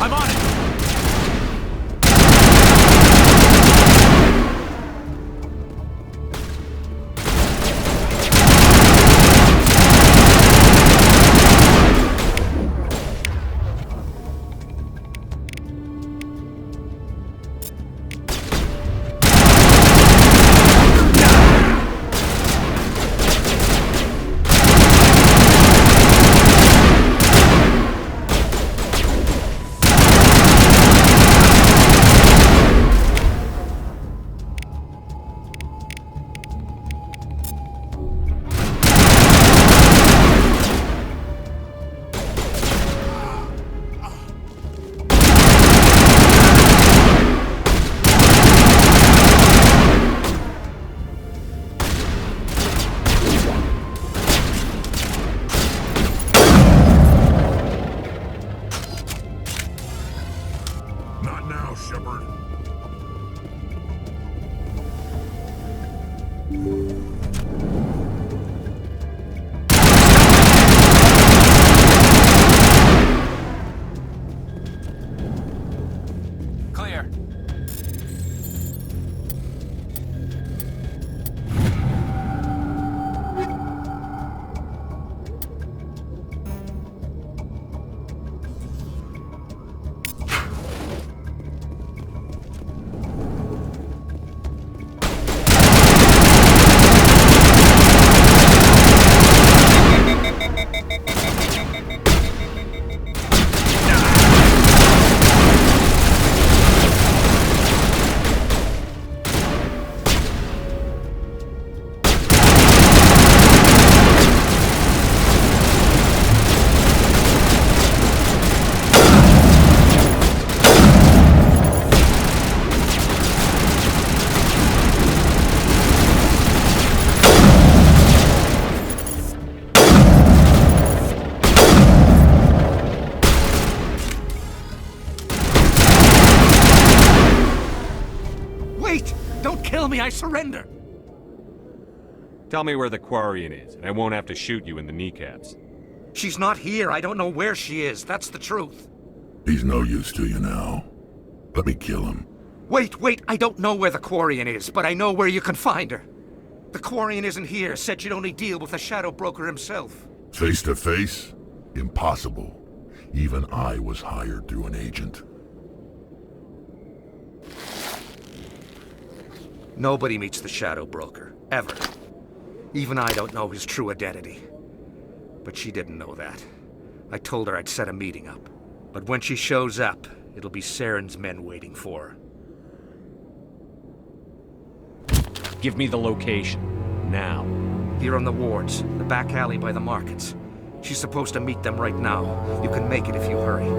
I'm on it! Not now, Shepard. Clear. Wait! Don't kill me, I surrender! Tell me where the Quarian is, and I won't have to shoot you in the kneecaps. She's not here, I don't know where she is, that's the truth. He's no use to you now. Let me kill him. Wait, I don't know where the Quarian is, but I know where you can find her. The Quarian isn't here, said you'd only deal with the Shadow Broker himself. Face to face? Impossible. Even I was hired through an agent. Nobody meets the Shadow Broker, ever. Even I don't know his true identity. But she didn't know that. I told her I'd set a meeting up. But when she shows up, it'll be Saren's men waiting for her. Give me the location. Now. Here on the wards, the back alley by the markets. She's supposed to meet them right now. You can make it if you hurry.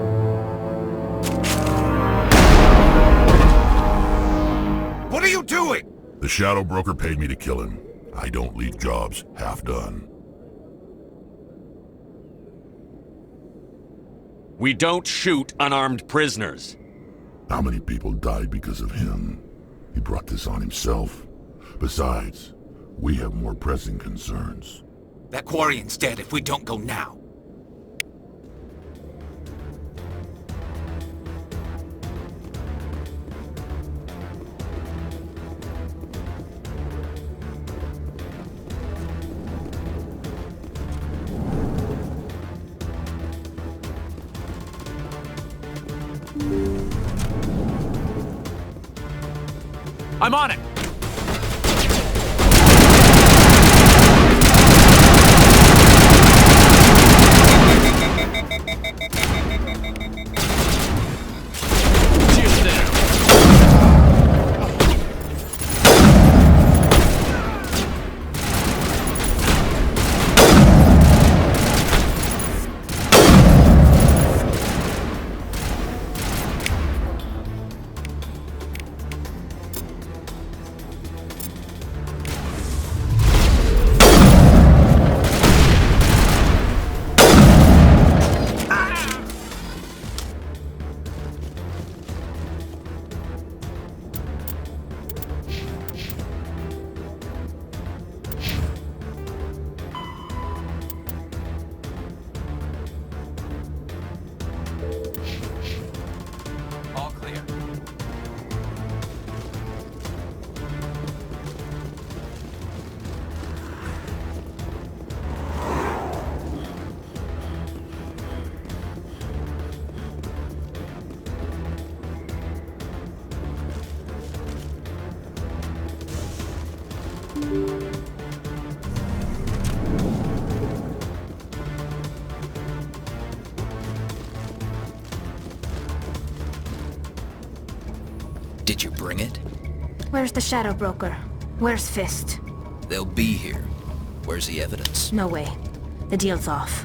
What are you doing? The Shadow Broker paid me to kill him. I don't leave jobs half done. We don't shoot unarmed prisoners. How many people died because of him? He brought this on himself. Besides, we have more pressing concerns. That Quarian's dead if we don't go now. I'm on it! Cheers there! Did you bring it? Where's the Shadow Broker? Where's Fist? They'll be here. Where's the evidence? No way. The deal's off.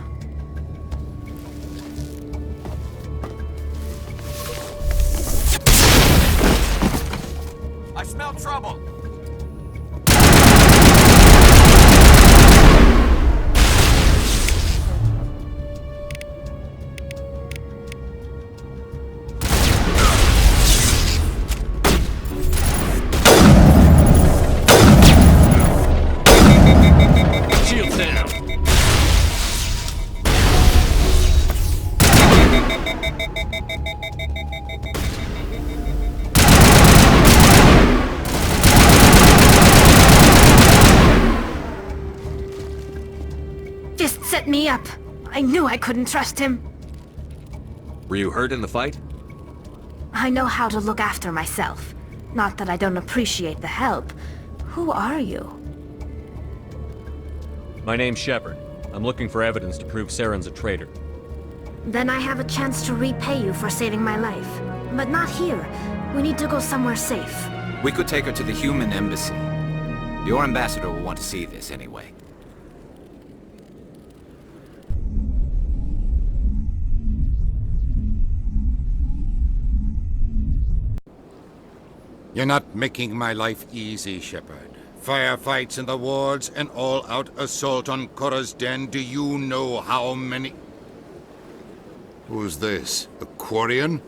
I smell trouble! Shields down! Fist set me up. I knew I couldn't trust him. Were you hurt in the fight? I know how to look after myself. Not that I don't appreciate the help. Who are you? My name's Shepard. I'm looking for evidence to prove Saren's a traitor. Then I have a chance to repay you for saving my life. But not here. We need to go somewhere safe. We could take her to the human embassy. Your ambassador will want to see this anyway. You're not making my life easy, Shepard. Firefights in the wards, an all-out assault on Korra's den. Do you know how many... Who's this? A Quarian?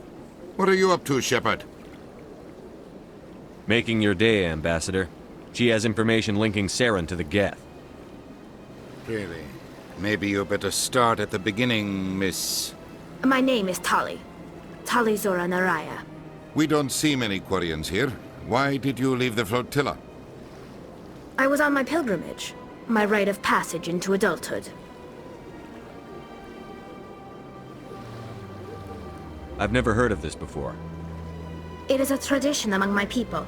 What are you up to, Shepard? Making your day, Ambassador. She has information linking Saren to the Geth. Really? Maybe you better start at the beginning, Miss... My name is Tali. Tali Zora Naraya. We don't see many Quarians here. Why did you leave the flotilla? I was on my pilgrimage. My rite of passage into adulthood. I've never heard of this before. It is a tradition among my people.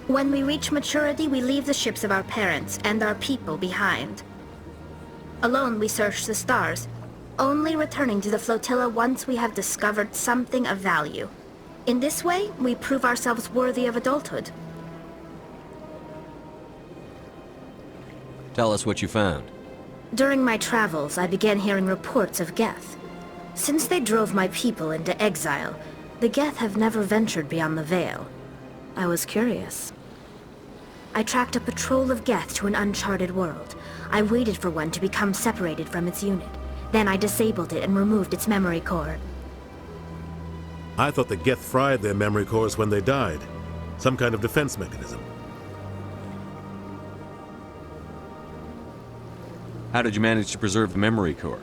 When we reach maturity, we leave the ships of our parents and our people behind. Alone, we search the stars, only returning to the flotilla once we have discovered something of value. In this way, we prove ourselves worthy of adulthood. Tell us what you found. During my travels, I began hearing reports of Geth. Since they drove my people into exile, the Geth have never ventured beyond the Veil. I was curious. I tracked a patrol of Geth to an uncharted world. I waited for one to become separated from its unit. Then I disabled it and removed its memory core. I thought the Geth fried their memory cores when they died. Some kind of defense mechanism. How did you manage to preserve the memory core?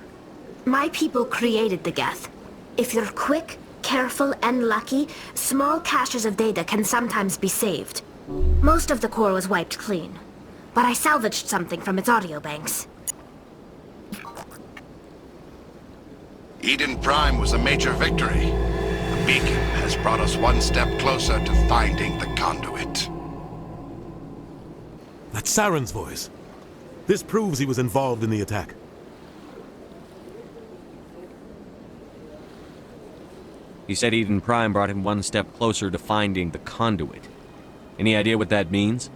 My people created the Geth. If you're quick, careful, and lucky, small caches of data can sometimes be saved. Most of the core was wiped clean, but I salvaged something from its audio banks. Eden Prime was a major victory. The beacon has brought us one step closer to finding the conduit. That's Saren's voice. This proves he was involved in the attack. He said Eden Prime brought him one step closer to finding the conduit. Any idea what that means?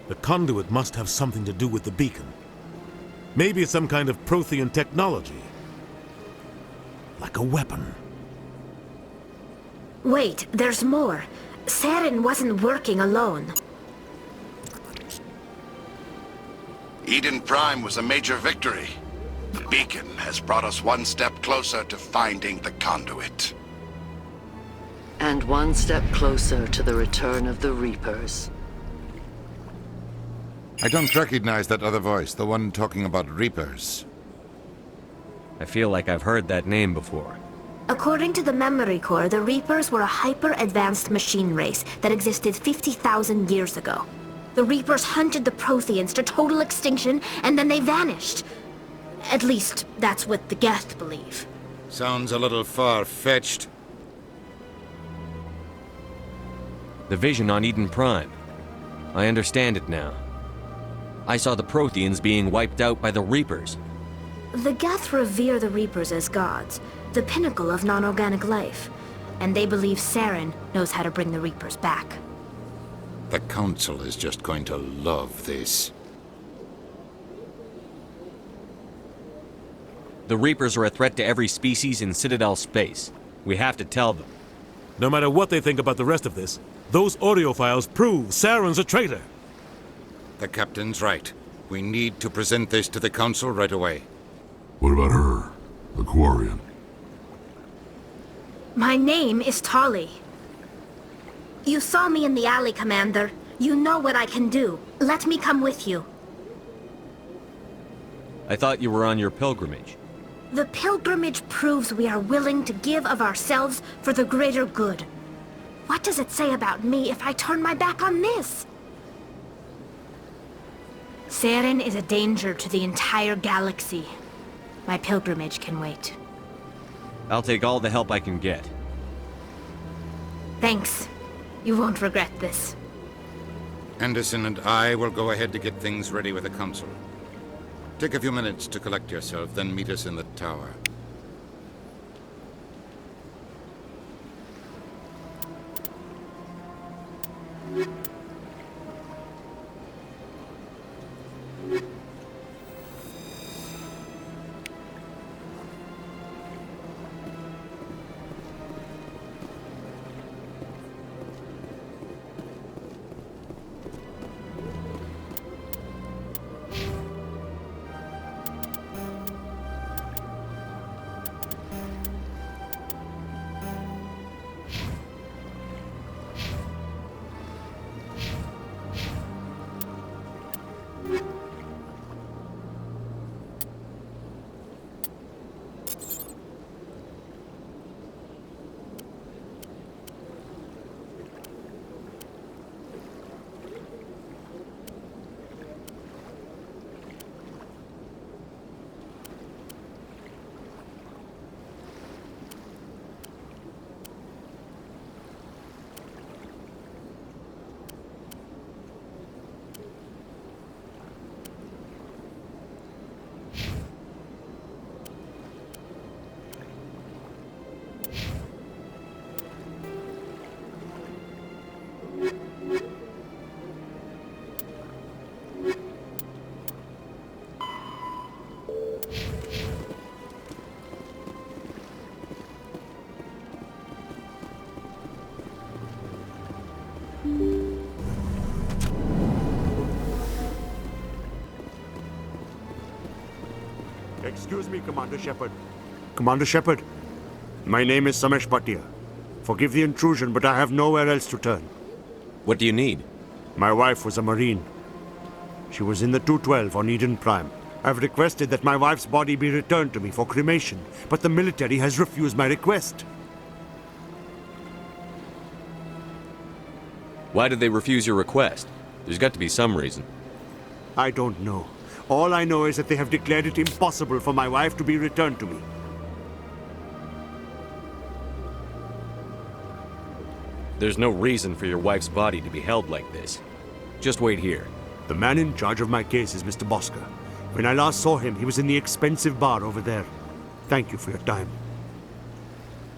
The conduit must have something to do with the beacon. Maybe it's some kind of Prothean technology. Like a weapon. Wait, there's more. Saren wasn't working alone. Eden Prime was a major victory. The beacon has brought us one step closer to finding the conduit. And one step closer to the return of the Reapers. I don't recognize that other voice, the one talking about Reapers. I feel like I've heard that name before. According to the memory core, the Reapers were a hyper-advanced machine race that existed 50,000 years ago. The Reapers hunted the Protheans to total extinction, and then they vanished. At least, that's what the Geth believe. Sounds a little far-fetched. The vision on Eden Prime. I understand it now. I saw the Protheans being wiped out by the Reapers. The Geth revere the Reapers as gods, the pinnacle of non-organic life. And they believe Saren knows how to bring the Reapers back. The Council is just going to love this. The Reapers are a threat to every species in Citadel space. We have to tell them. No matter what they think about the rest of this, those audio files prove Saren's a traitor. The Captain's right. We need to present this to the Council right away. What about her? The Quarian? My name is Tali. You saw me in the alley, Commander. You know what I can do. Let me come with you. I thought you were on your pilgrimage. The pilgrimage proves we are willing to give of ourselves for the greater good. What does it say about me if I turn my back on this? Saren is a danger to the entire galaxy. My pilgrimage can wait. I'll take all the help I can get. Thanks. You won't regret this. Anderson and I will go ahead to get things ready with the Council. Take a few minutes to collect yourself, then meet us in the tower. Excuse me, Commander Shepard. Commander Shepard, my name is Samesh Bhatia. Forgive the intrusion, but I have nowhere else to turn. What do you need? My wife was a Marine. She was in the 212 on Eden Prime. I've requested that my wife's body be returned to me for cremation, but the military has refused my request. Why did they refuse your request? There's got to be some reason. I don't know. All I know is that they have declared it impossible for my wife to be returned to me. There's no reason for your wife's body to be held like this. Just wait here. The man in charge of my case is Mr. Bosca. When I last saw him, he was in the expensive bar over there. Thank you for your time.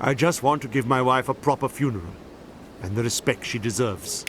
I just want to give my wife a proper funeral, and the respect she deserves.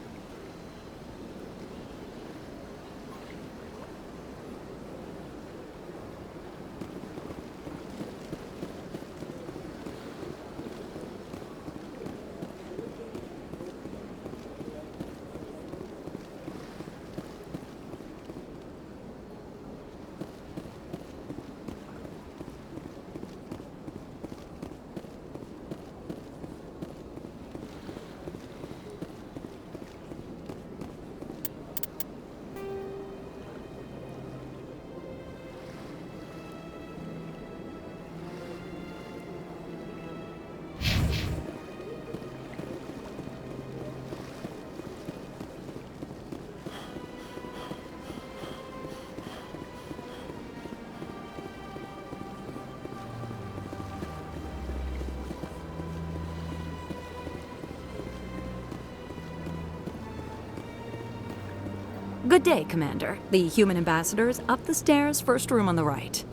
Good day, Commander. The human ambassador is up the stairs, first room on the right.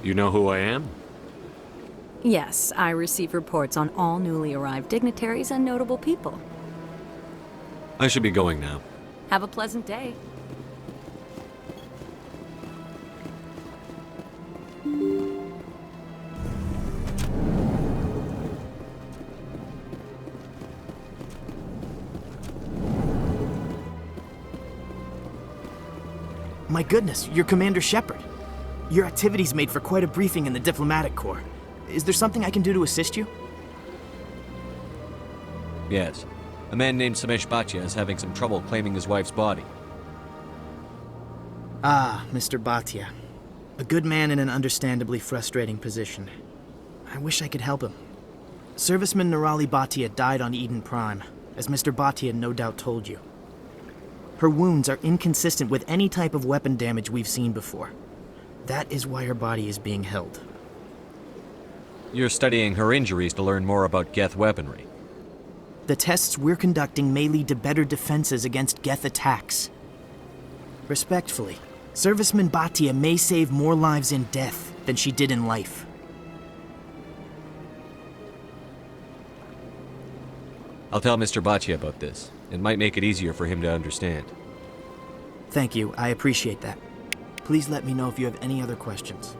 You know who I am? Yes, I receive reports on all newly arrived dignitaries and notable people. I should be going now. Have a pleasant day. My goodness, you're Commander Shepard. Your activities made for quite a briefing in the diplomatic corps. Is there something I can do to assist you? Yes. A man named Samesh Bhatia is having some trouble claiming his wife's body. Ah, Mr. Bhatia. A good man in an understandably frustrating position. I wish I could help him. Serviceman Nirali Bhatia died on Eden Prime, as Mr. Bhatia no doubt told you. Her wounds are inconsistent with any type of weapon damage we've seen before. That is why her body is being held. You're studying her injuries to learn more about Geth weaponry. The tests we're conducting may lead to better defenses against Geth attacks. Respectfully, Serviceman Bhatia may save more lives in death than she did in life. I'll tell Mr. Bhatia about this. It might make it easier for him to understand. Thank you, I appreciate that. Please let me know if you have any other questions.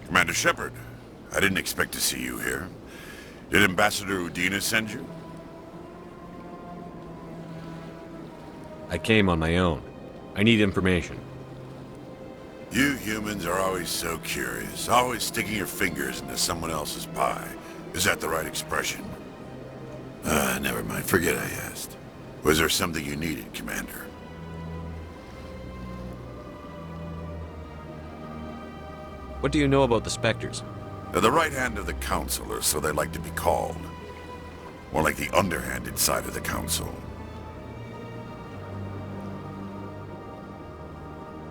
Commander Shepard, I didn't expect to see you here. Did Ambassador Readiness send you? I came on my own. I need information. You humans are always so curious, always sticking your fingers into someone else's pie. Is that the right expression? Never mind, forget I asked. Was there something you needed, Commander? What do you know about the Spectres? They're the right hand of the Council, or so they like to be called. More like the underhanded side of the Council.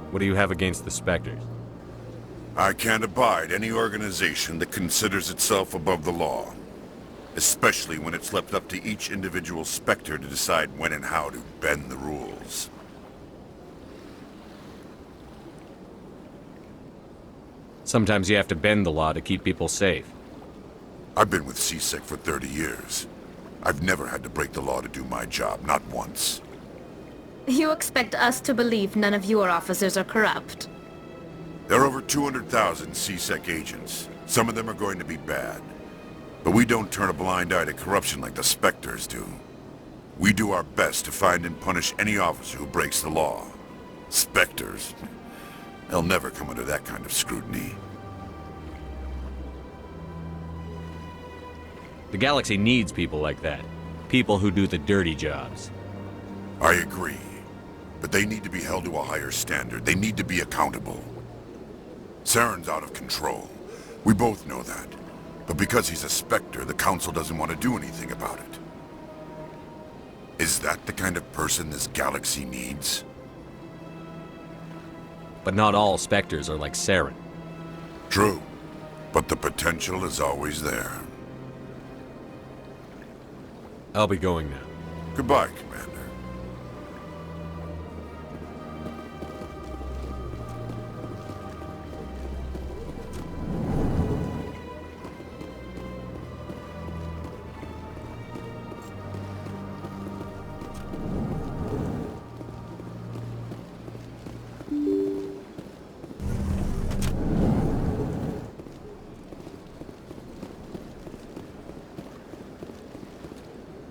What do you have against the Spectres? I can't abide any organization that considers itself above the law. Especially when it's left up to each individual Spectre to decide when and how to bend the rules. Sometimes you have to bend the law to keep people safe. I've been with CSEC for 30 years. I've never had to break the law to do my job, not once. You expect us to believe none of your officers are corrupt? There are over 200,000 CSEC agents. Some of them are going to be bad. But we don't turn a blind eye to corruption like the Spectres do. We do our best to find and punish any officer who breaks the law. Spectres? They'll never come under that kind of scrutiny. The galaxy needs people like that. People who do the dirty jobs. I agree. But they need to be held to a higher standard. They need to be accountable. Saren's out of control. We both know that. But because he's a Spectre, the Council doesn't want to do anything about it. Is that the kind of person this galaxy needs? But not all Spectres are like Saren. True. But the potential is always there. I'll be going now. Goodbye, Commander.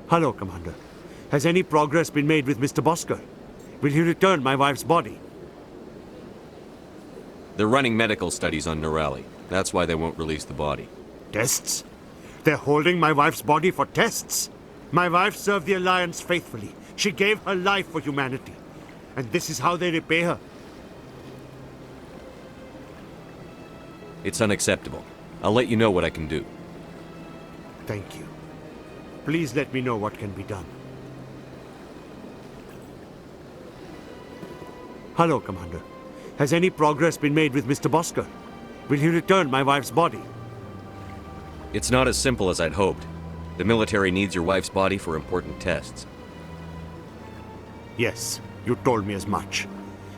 Hello, Commander. Has any progress been made with Mr. Bosker? Will he return my wife's body? They're running medical studies on Nirali. That's why they won't release the body. Tests? They're holding my wife's body for tests? My wife served the Alliance faithfully. She gave her life for humanity. And this is how they repay her. It's unacceptable. I'll let you know what I can do. Thank you. Please let me know what can be done. Hello, Commander. Has any progress been made with Mr. Bosker? Will he return my wife's body? It's not as simple as I'd hoped. The military needs your wife's body for important tests. Yes, you told me as much.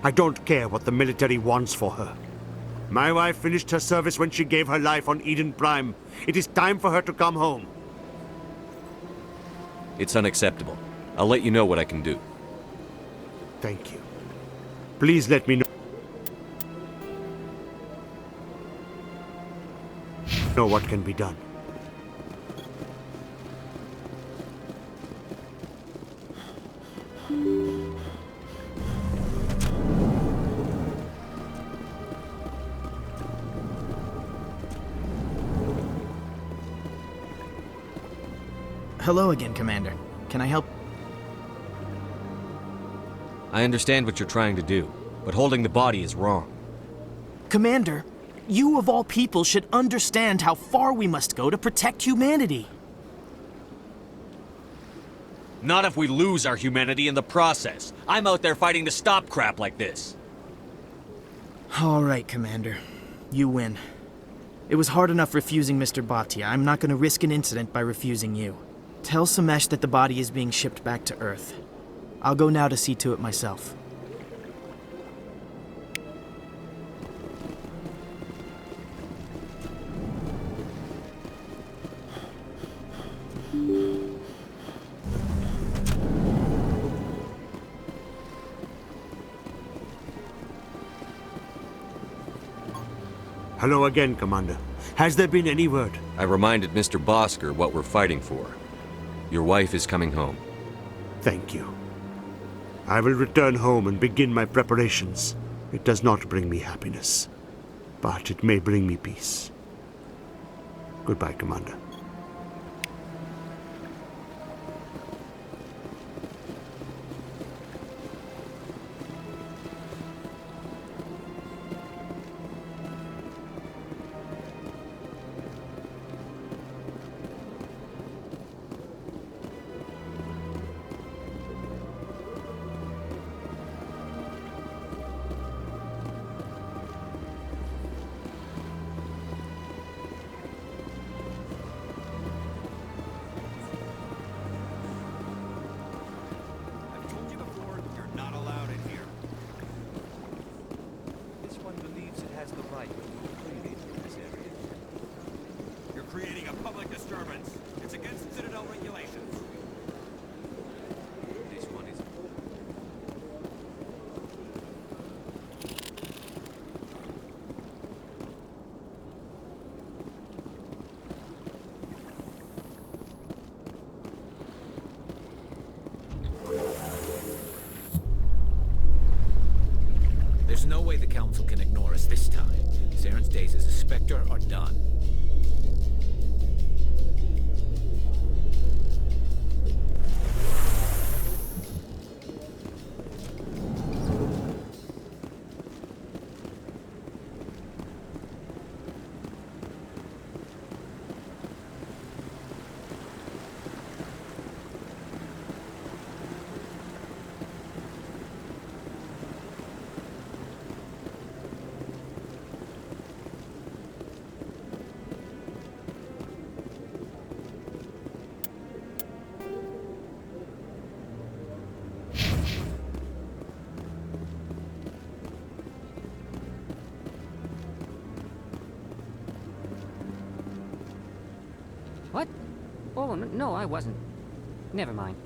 I don't care what the military wants for her. My wife finished her service when she gave her life on Eden Prime. It is time for her to come home. It's unacceptable. I'll let you know what I can do. Thank you. Please let me know what can be done. Hello again, Commander. Can I help? I understand what you're trying to do, but holding the body is wrong. Commander, you of all people should understand how far we must go to protect humanity. Not if we lose our humanity in the process. I'm out there fighting to stop crap like this. All right, Commander. You win. It was hard enough refusing Mr. Bhatia. I'm not going to risk an incident by refusing you. Tell Samesh that the body is being shipped back to Earth. I'll go now to see to it myself. Hello again, Commander. Has there been any word? I reminded Mr. Bosker what we're fighting for. Your wife is coming home. Thank you. I will return home and begin my preparations. It does not bring me happiness, but it may bring me peace. Goodbye, Commander. Creating a public disturbance. It's against Citadel regulations. This one is... There's no way the Council can ignore us this time. Saren's days as a Spectre are done. What? Oh, no, I wasn't. Never mind.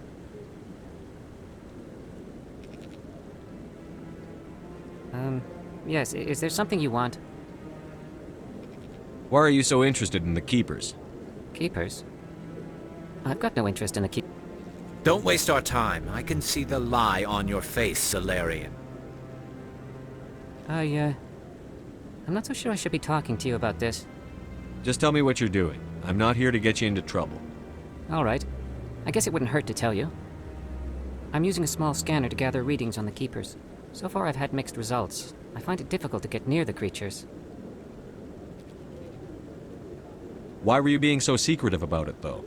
Yes, is there something you want? Why are you so interested in the Keepers? Keepers? I've got no interest in the Keepers. Don't waste our time. I can see the lie on your face, Solarian. I'm not so sure I should be talking to you about this. Just tell me what you're doing. I'm not here to get you into trouble. All right. I guess it wouldn't hurt to tell you. I'm using a small scanner to gather readings on the Keepers. So far I've had mixed results. I find it difficult to get near the creatures. Why were you being so secretive about it, though?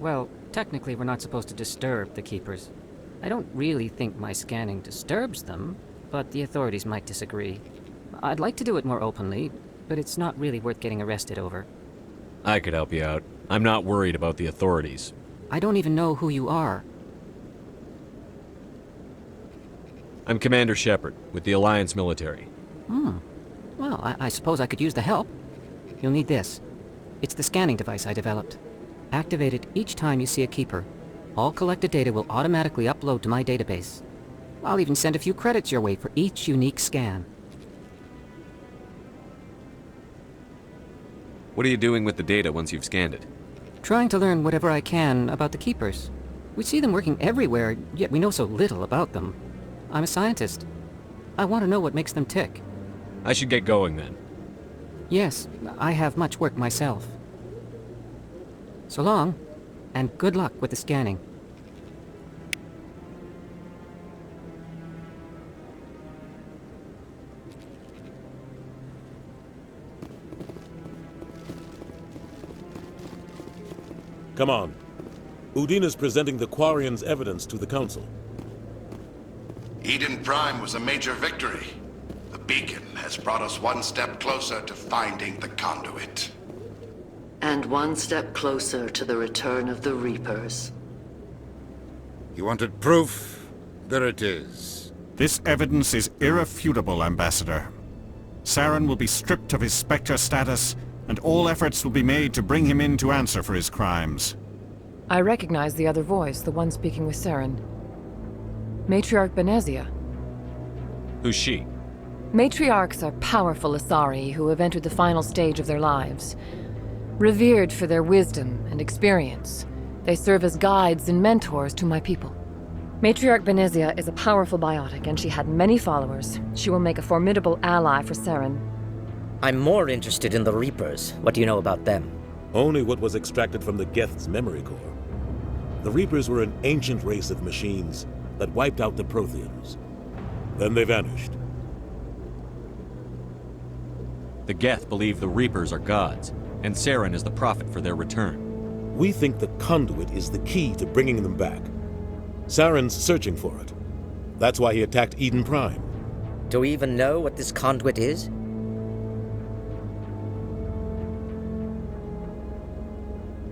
Well, technically we're not supposed to disturb the Keepers. I don't really think my scanning disturbs them, but the authorities might disagree. I'd like to do it more openly, but it's not really worth getting arrested over. I could help you out. I'm not worried about the authorities. I don't even know who you are. I'm Commander Shepard, with the Alliance military. Well, I suppose I could use the help. You'll need this. It's the scanning device I developed. Activate it each time you see a keeper. All collected data will automatically upload to my database. I'll even send a few credits your way for each unique scan. What are you doing with the data once you've scanned it? Trying to learn whatever I can about the keepers. We see them working everywhere, yet we know so little about them. I'm a scientist. I want to know what makes them tick. I should get going then. Yes, I have much work myself. So long, and good luck with the scanning. Come on. Udina's presenting the Quarians' evidence to the Council. Eden Prime was a major victory. The beacon has brought us one step closer to finding the conduit. And one step closer to the return of the Reapers. You wanted proof? There it is. This evidence is irrefutable, Ambassador. Saren will be stripped of his Spectre status, and all efforts will be made to bring him in to answer for his crimes. I recognize the other voice, the one speaking with Saren. Matriarch Benezia. Who's she? Matriarchs are powerful Asari who have entered the final stage of their lives. Revered for their wisdom and experience, they serve as guides and mentors to my people. Matriarch Benezia is a powerful biotic, and she had many followers. She will make a formidable ally for Saren. I'm more interested in the Reapers. What do you know about them? Only what was extracted from the Geth's memory core. The Reapers were an ancient race of machines that wiped out the Protheans. Then they vanished. The Geth believe the Reapers are gods, and Saren is the prophet for their return. We think the conduit is the key to bringing them back. Saren's searching for it. That's why he attacked Eden Prime. Do we even know what this conduit is?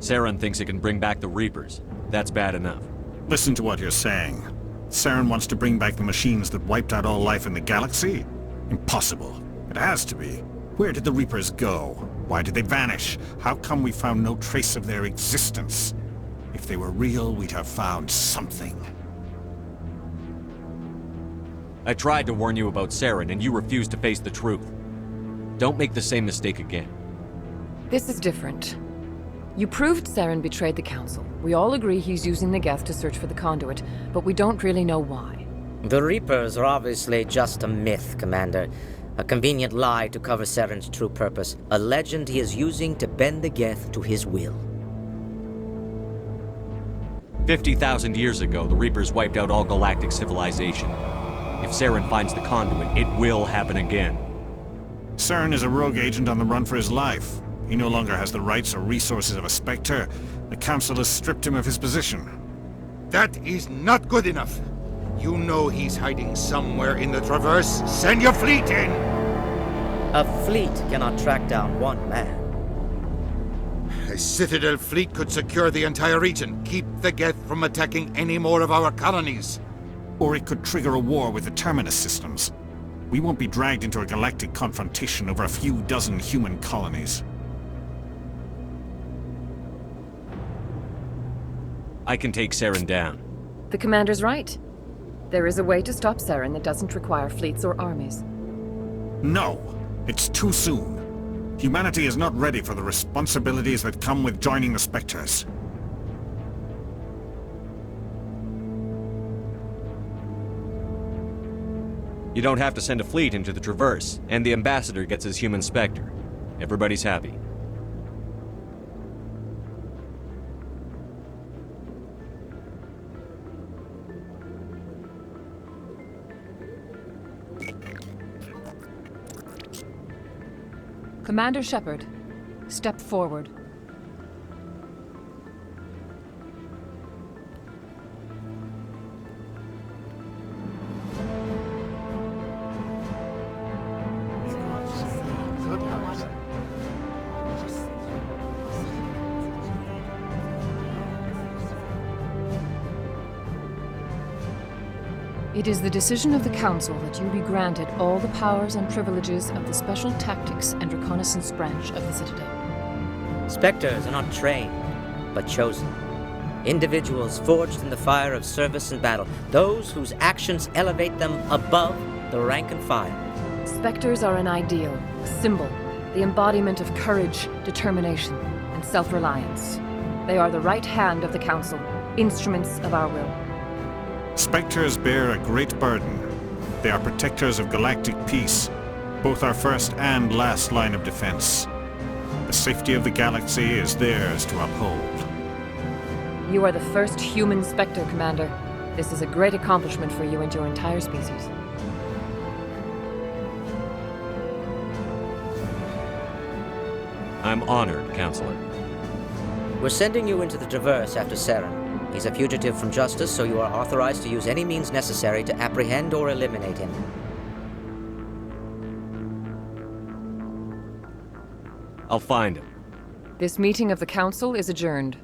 Saren thinks it can bring back the Reapers. That's bad enough. Listen to what you're saying. Saren wants to bring back the machines that wiped out all life in the galaxy? Impossible. It has to be. Where did the Reapers go? Why did they vanish? How come we found no trace of their existence? If they were real, we'd have found something. I tried to warn you about Saren, and you refused to face the truth. Don't make the same mistake again. This is different. You proved Saren betrayed the Council. We all agree he's using the Geth to search for the conduit, but we don't really know why. The Reapers are obviously just a myth, Commander. A convenient lie to cover Saren's true purpose. A legend he is using to bend the Geth to his will. 50,000 years ago, the Reapers wiped out all galactic civilization. If Saren finds the conduit, it will happen again. Saren is a rogue agent on the run for his life. He no longer has the rights or resources of a Spectre. The Council has stripped him of his position. That is not good enough. You know he's hiding somewhere in the Traverse. Send your fleet in! A fleet cannot track down one man. A Citadel fleet could secure the entire region, keep the Geth from attacking any more of our colonies. Or it could trigger a war with the Terminus systems. We won't be dragged into a galactic confrontation over a few dozen human colonies. I can take Saren down. The Commander's right. There is a way to stop Saren that doesn't require fleets or armies. No! It's too soon. Humanity is not ready for the responsibilities that come with joining the Spectres. You don't have to send a fleet into the Traverse, and the Ambassador gets his human Spectre. Everybody's happy. Commander Shepard, step forward. It is the decision of the Council that you be granted all the powers and privileges of the Special Tactics and Reconnaissance Branch of the Citadel. Spectres are not trained, but chosen. Individuals forged in the fire of service and battle, those whose actions elevate them above the rank and file. Spectres are an ideal, a symbol, the embodiment of courage, determination, and self-reliance. They are the right hand of the Council, instruments of our will. Spectres bear a great burden. They are protectors of galactic peace, both our first and last line of defense. The safety of the galaxy is theirs to uphold. You are the first human Spectre, Commander. This is a great accomplishment for you and your entire species. I'm honored, Counselor. We're sending you into the Traverse after Saren. He's a fugitive from justice, so you are authorized to use any means necessary to apprehend or eliminate him. I'll find him. This meeting of the Council is adjourned.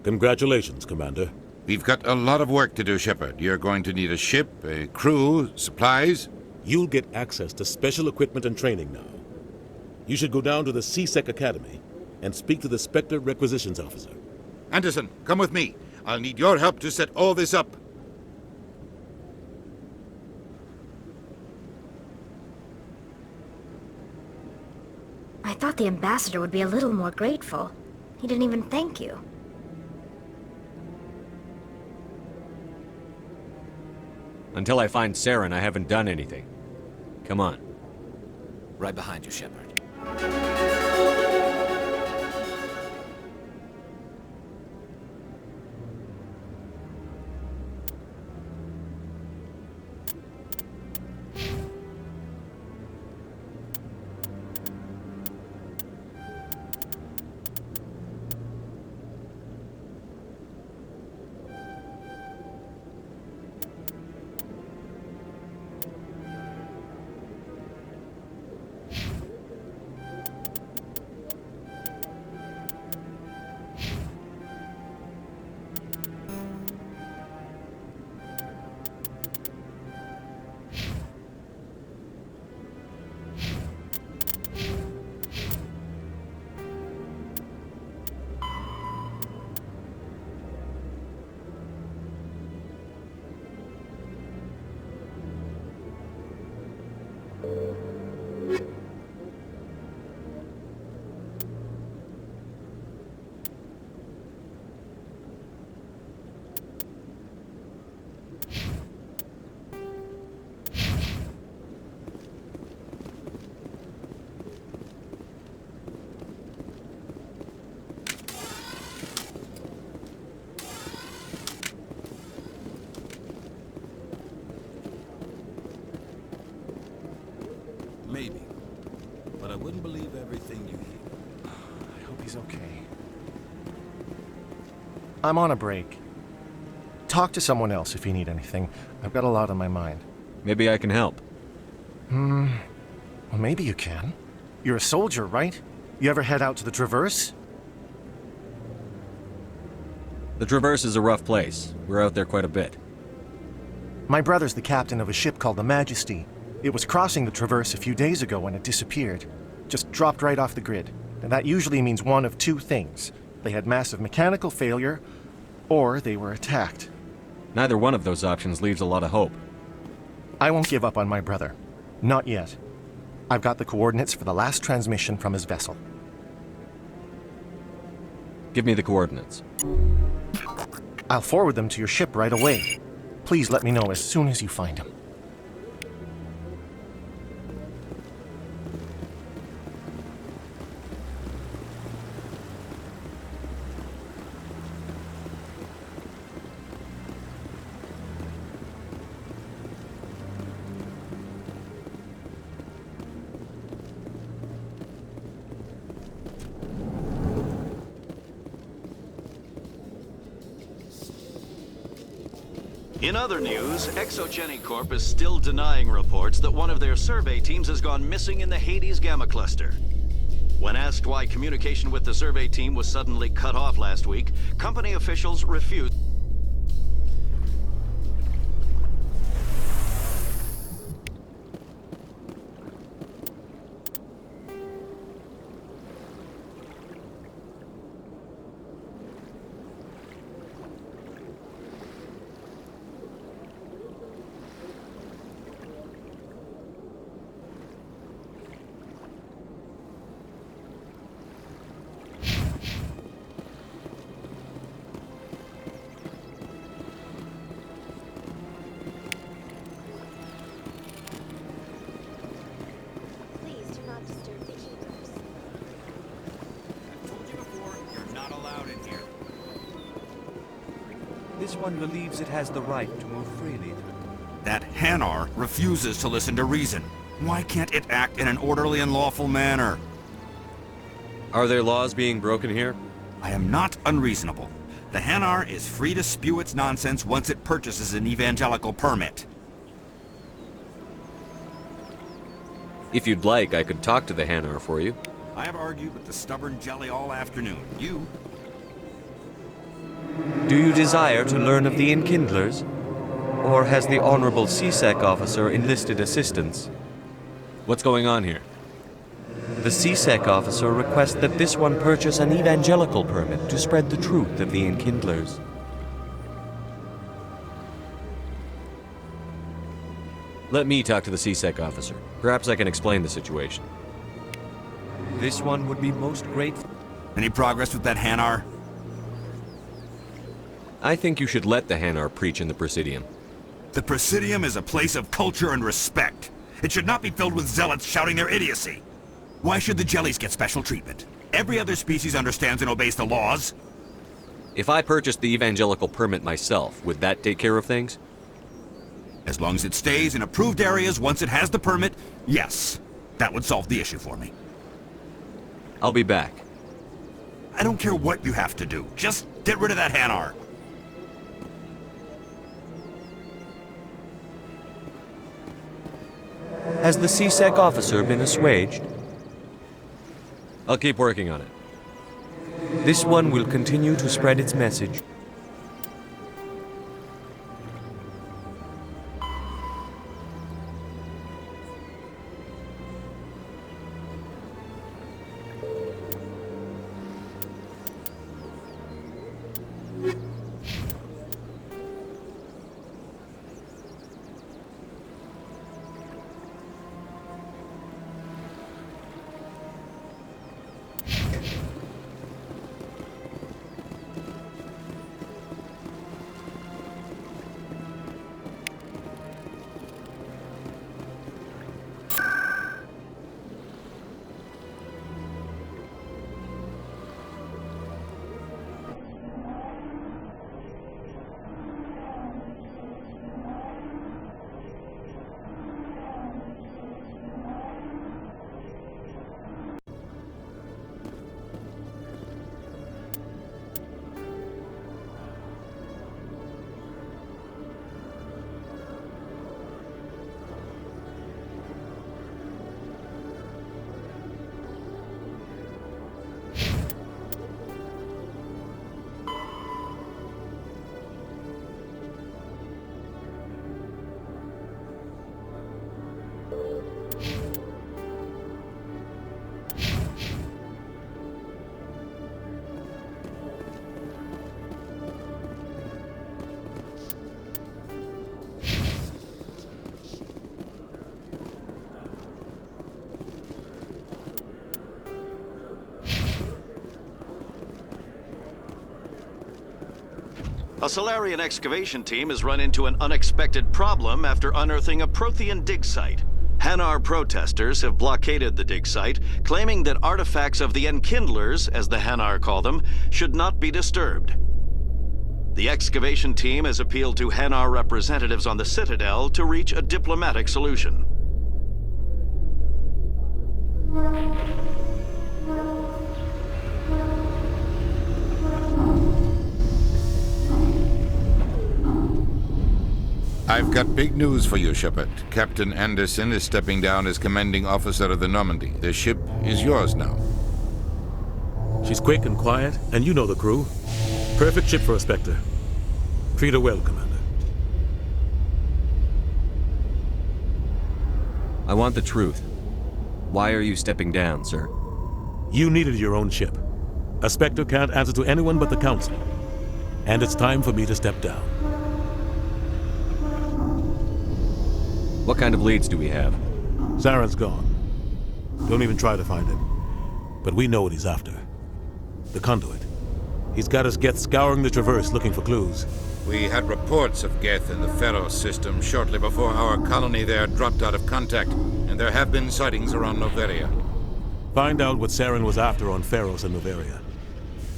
Congratulations, Commander. We've got a lot of work to do, Shepard. You're going to need a ship, a crew, supplies. You'll get access to special equipment and training now. You should go down to the C-Sec Academy and speak to the Spectre Requisitions Officer. Anderson, come with me. I'll need your help to set all this up. I thought the ambassador would be a little more grateful. He didn't even thank you. Until I find Saren, I haven't done anything. Come on. Right behind you, Shepard. Maybe. But I wouldn't believe everything you hear. I hope he's okay. I'm on a break. Talk to someone else if you need anything. I've got a lot on my mind. Maybe I can help. Well, maybe you can. You're a soldier, right? You ever head out to the Traverse? The Traverse is a rough place. We're out there quite a bit. My brother's the captain of a ship called the Majesty. It was crossing the Traverse a few days ago when it disappeared. Just dropped right off the grid. And that usually means one of two things. They had massive mechanical failure, or they were attacked. Neither one of those options leaves a lot of hope. I won't give up on my brother. Not yet. I've got the coordinates for the last transmission from his vessel. Give me the coordinates. I'll forward them to your ship right away. Please let me know as soon as you find him. In other news, Exogeny Corp is still denying reports that one of their survey teams has gone missing in the Hades Gamma Cluster. When asked why communication with the survey team was suddenly cut off last week, company officials refused. This one believes it has the right to move freely. That Hanar refuses to listen to reason. Why can't it act in an orderly and lawful manner? Are there laws being broken here? I am not unreasonable. The Hanar is free to spew its nonsense once it purchases an evangelical permit. If you'd like, I could talk to the Hanar for you. I have argued with the stubborn jelly all afternoon. You? Do you desire to learn of the Enkindlers? Or has the Honorable CSEC officer enlisted assistance? What's going on here? The CSEC officer requests that this one purchase an evangelical permit to spread the truth of the Enkindlers. Let me talk to the CSEC officer. Perhaps I can explain the situation. This one would be most grateful. Any progress with that Hanar? I think you should let the Hanar preach in the Presidium. The Presidium is a place of culture and respect. It should not be filled with zealots shouting their idiocy. Why should the jellies get special treatment? Every other species understands and obeys the laws. If I purchased the evangelical permit myself, would that take care of things? As long as it stays in approved areas once it has the permit, yes. That would solve the issue for me. I'll be back. I don't care what you have to do. Just get rid of that Hanar. Has the CSEC officer been assuaged? I'll keep working on it. This one will continue to spread its message. A Solarian excavation team has run into an unexpected problem after unearthing a Prothean dig site. Hanar protesters have blockaded the dig site, claiming that artifacts of the Enkindlers, as the Hanar call them, should not be disturbed. The excavation team has appealed to Hanar representatives on the Citadel to reach a diplomatic solution. I've got big news for you, Shepard. Captain Anderson is stepping down as commanding officer of the Normandy. The ship is yours now. She's quick and quiet, and you know the crew. Perfect ship for a Spectre. Treat her well, Commander. I want the truth. Why are you stepping down, sir? You needed your own ship. A Spectre can't answer to anyone but the Council. And it's time for me to step down. What kind of leads do we have? Saren's gone. Don't even try to find him. But we know what he's after. The conduit. He's got his Geth scouring the Traverse looking for clues. We had reports of Geth in the Pharos system shortly before our colony there dropped out of contact, and there have been sightings around Noveria. Find out what Saren was after on Pharos and Noveria.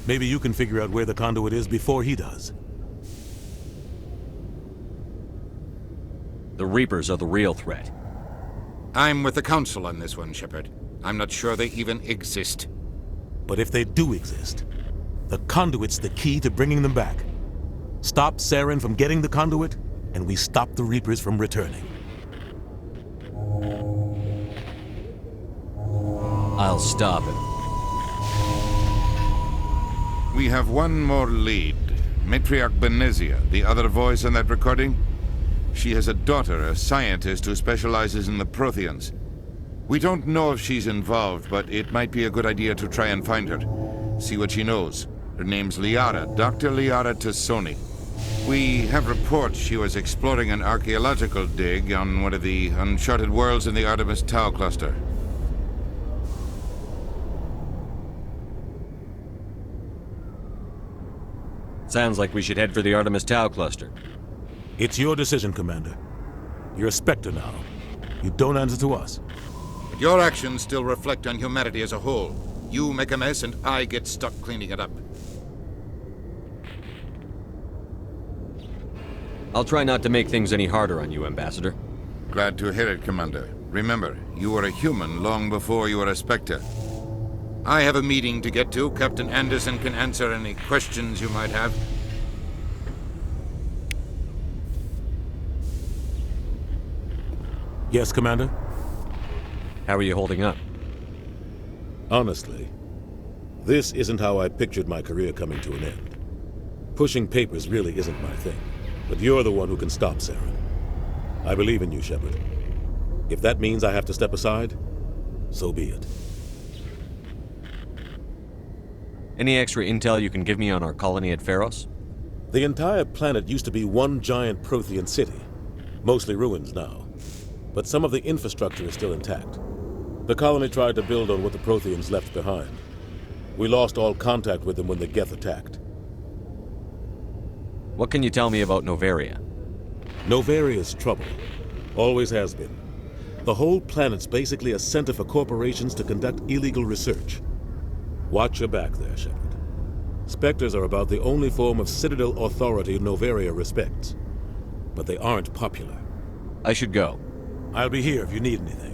Maybe you can figure out where the conduit is before he does. The Reapers are the real threat. I'm with the Council on this one, Shepard. I'm not sure they even exist. But if they do exist, the conduit's the key to bringing them back. Stop Saren from getting the conduit, and we stop the Reapers from returning. I'll stop it. We have one more lead. Matriarch Benezia, the other voice on that recording. She has a daughter, a scientist who specializes in the Protheans. We don't know if she's involved, but it might be a good idea to try and find her. See what she knows. Her name's Liara, Dr. Liara Tassoni. We have reports she was exploring an archaeological dig on one of the uncharted worlds in the Artemis Tau cluster. Sounds like we should head for the Artemis Tau cluster. It's your decision, Commander. You're a Spectre now. You don't answer to us. But your actions still reflect on humanity as a whole. You make a mess and I get stuck cleaning it up. I'll try not to make things any harder on you, Ambassador. Glad to hear it, Commander. Remember, you were a human long before you were a Spectre. I have a meeting to get to. Captain Anderson can answer any questions you might have. Yes, Commander? How are you holding up? Honestly, this isn't how I pictured my career coming to an end. Pushing papers really isn't my thing, but you're the one who can stop Saren. I believe in you, Shepard. If that means I have to step aside, so be it. Any extra intel you can give me on our colony at Pharos? The entire planet used to be one giant Prothean city, mostly ruins now. But some of the infrastructure is still intact. The colony tried to build on what the Protheans left behind. We lost all contact with them when the Geth attacked. What can you tell me about Noveria? Noveria's trouble. Always has been. The whole planet's basically a center for corporations to conduct illegal research. Watch your back there, Shepard. Spectres are about the only form of Citadel authority Noveria respects. But they aren't popular. I should go. I'll be here if you need anything.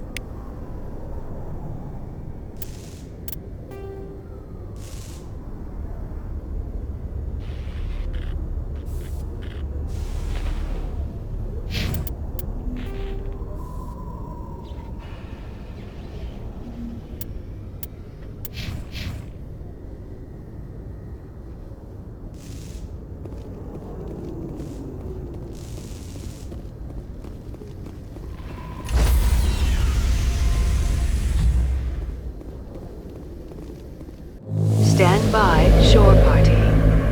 Stand by, shore party.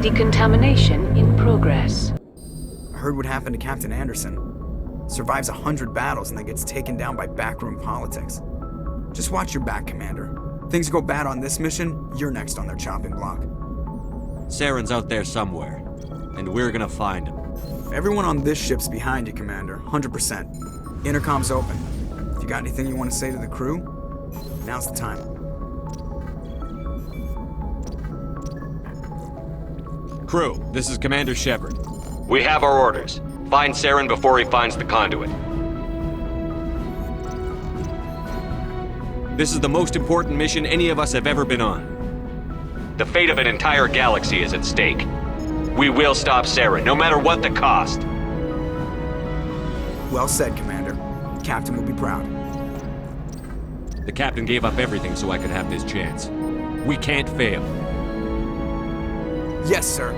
Decontamination in progress. I heard what happened to Captain Anderson. Survives 100 battles and then gets taken down by backroom politics. Just watch your back, Commander. Things go bad on this mission, you're next on their chopping block. Saren's out there somewhere, and we're gonna find him. Everyone on this ship's behind you, Commander. 100%. Intercom's open. If you got anything you want to say to the crew, now's the time. Crew, this is Commander Shepard. We have our orders. Find Saren before he finds the conduit. This is the most important mission any of us have ever been on. The fate of an entire galaxy is at stake. We will stop Saren, no matter what the cost. Well said, Commander. Captain will be proud. The captain gave up everything so I could have this chance. We can't fail. Yes, sir.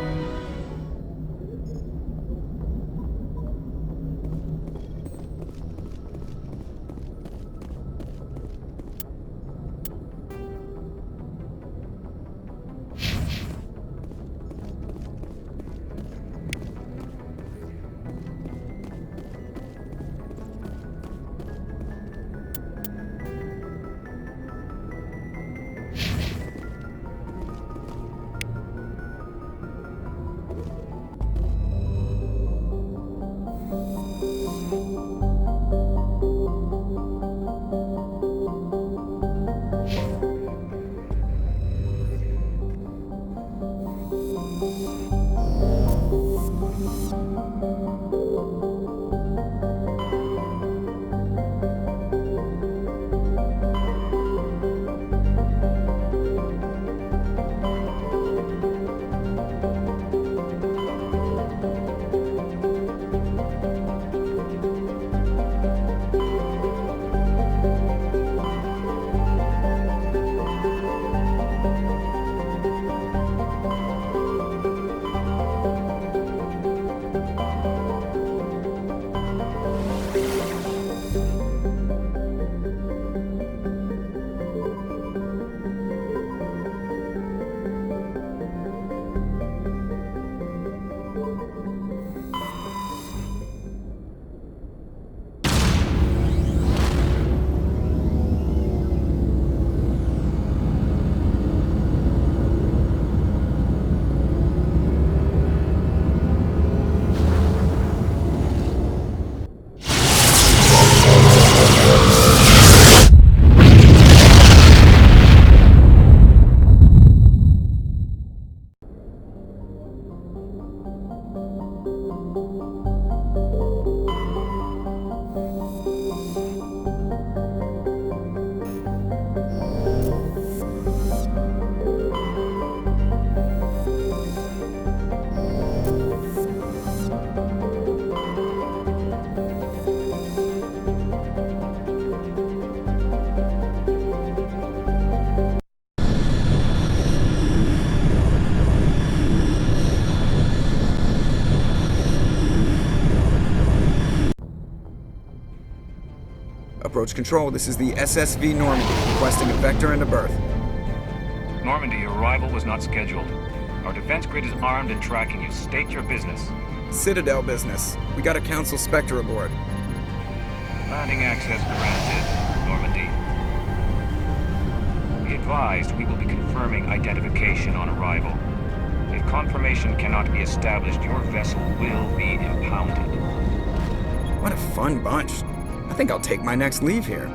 Approach control, this is the SSV Normandy, requesting a vector and a berth. Normandy, your arrival was not scheduled. Our defense grid is armed and tracking you. State your business. Citadel business. We got a Council Spectre aboard. Landing access granted, Normandy. Be advised, we will be confirming identification on arrival. If confirmation cannot be established, your vessel will be impounded. What a fun bunch. I think I'll take my next leave here.